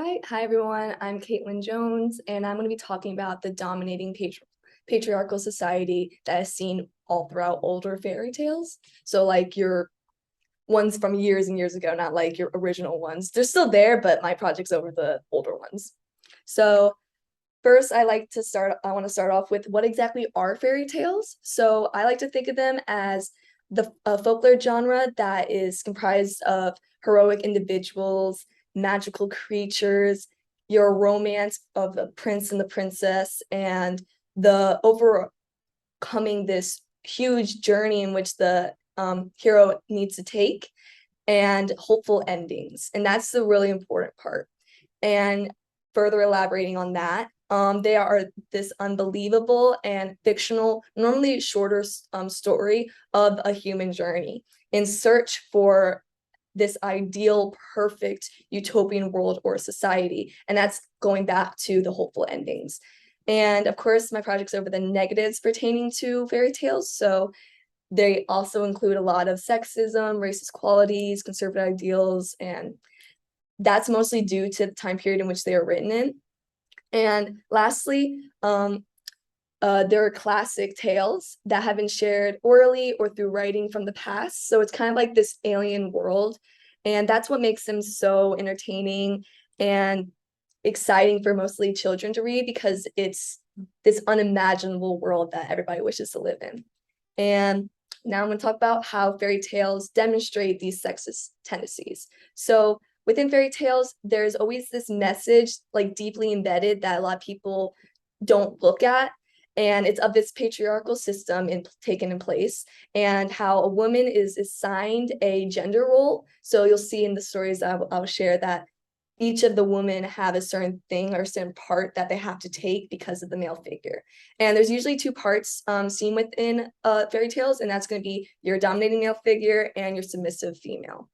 Hi everyone. I'm Caitlin Jones, and I'm going to be talking about the dominating patriarchal society that is seen all throughout older fairy tales. So, like your ones from years and years ago, not like your original ones. They're still there, but my project's over the older ones. So, first, I want to start off with what exactly are fairy tales. So, I like to think of them as the folklore genre that is comprised of heroic individuals, magical creatures, your romance of the prince and the princess, and the overcoming this huge journey in which the hero needs to take, and hopeful endings. And that's the really important part. And further elaborating on that, they are this unbelievable and fictional, normally shorter story of a human journey in search for this ideal, perfect utopian world or society. And that's going back to the hopeful endings. And of course, my project's over the negatives pertaining to fairy tales. So they also include a lot of sexism, racist qualities, conservative ideals, and that's mostly due to the time period in which they are written in. And lastly, there are classic tales that have been shared orally or through writing from the past. So it's kind of like this alien world. And that's what makes them so entertaining and exciting for mostly children to read, because it's this unimaginable world that everybody wishes to live in. And now I'm going to talk about how fairy tales demonstrate these sexist tendencies. So within fairy tales, there's always this message like deeply embedded that a lot of people don't look at. And it's of this patriarchal system taken in place, and how a woman is assigned a gender role. So you'll see in the stories I'll share that each of the women have a certain thing or a certain part that they have to take because of the male figure. And there's usually two parts seen within fairy tales, and that's going to be your dominating male figure and your submissive female.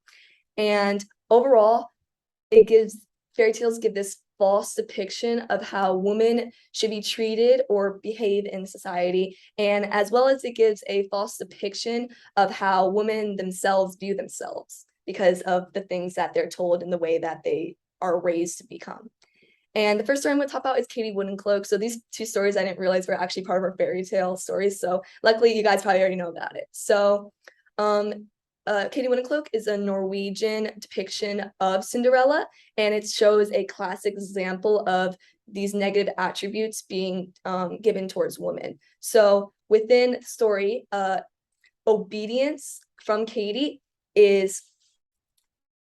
And overall, fairy tales give this false depiction of how women should be treated or behave in society, and as well as it gives a false depiction of how women themselves view themselves because of the things that they're told and the way that they are raised to become. And the first story I'm going to talk about is Katie Woodencloak. So these two stories I didn't realize were actually part of our fairy tale stories. So luckily you guys probably already know about it. So Katie Woodencloak is a Norwegian depiction of Cinderella, and it shows a classic example of these negative attributes being given towards women. So within the story, obedience from Katie is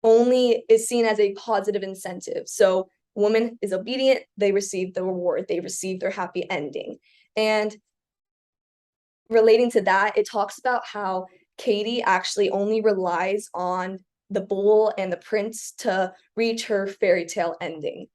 seen as a positive incentive. So woman is obedient, they receive the reward, they receive their happy ending. And relating to that, it talks about how Katie actually only relies on the bull and the prince to reach her fairy tale ending.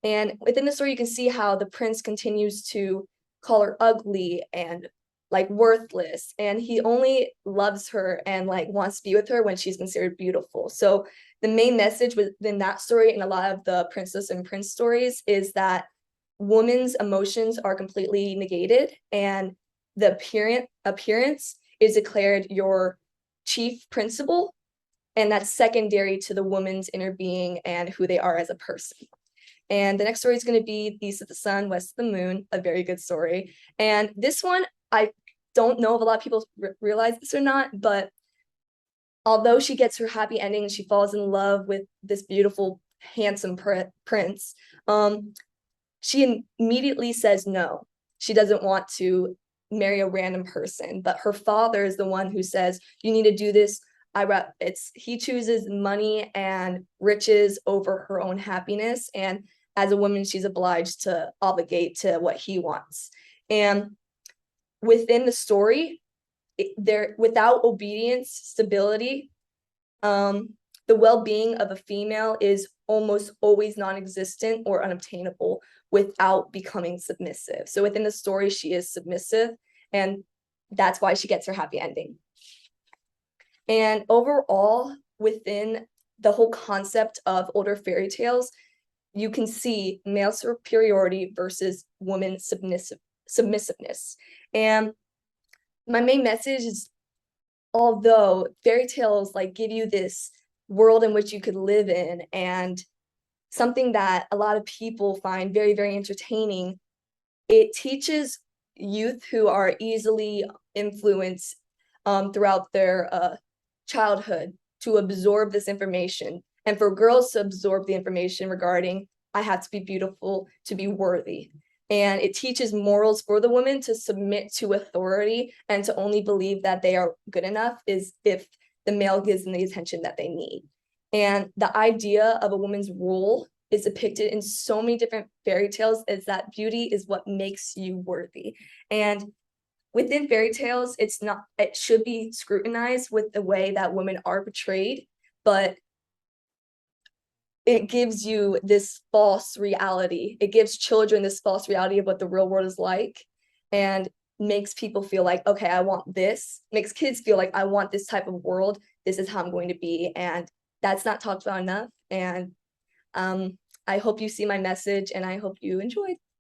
And within the story, you can see how the prince continues to call her ugly and like worthless, and he only loves her and like wants to be with her when she's considered beautiful. So the main message within that story and a lot of the princess and prince stories is that women's emotions are completely negated, and the appearance is declared your chief principle, and that's secondary to the woman's inner being and who they are as a person. And the next story is going to be East of the Sun, West of the Moon, a very good story. And this one, I don't know if a lot of people realize this or not, but although she gets her happy ending and she falls in love with this beautiful, handsome prince, she immediately says no. She doesn't want to marry a random person, but her father is the one who says, you need to do this. He chooses money and riches over her own happiness, and as a woman she's obliged to obligate to what he wants. And within the story, without obedience, stability, the well-being of a female is almost always non-existent or unobtainable without becoming submissive. So within the story, she is submissive, and that's why she gets her happy ending. And overall, within the whole concept of older fairy tales, you can see male superiority versus woman submissiveness. And my main message is, although fairy tales like give you this world in which you could live in and something that a lot of people find very, very entertaining. It teaches youth who are easily influenced throughout their childhood to absorb this information, and for girls to absorb the information regarding I have to be beautiful to be worthy. And it teaches morals for the women to submit to authority and to only believe that they are good enough is if the male gives them the attention that they need. And the idea of a woman's role is depicted in so many different fairy tales is that beauty is what makes you worthy. And within fairy tales, it should be scrutinized with the way that women are portrayed, but it gives you this false reality. It gives children this false reality of what the real world is like, and makes people feel like, okay, I want this, makes kids feel like I want this type of world. This is how I'm going to be. And that's not talked about enough. And I hope you see my message and I hope you enjoyed.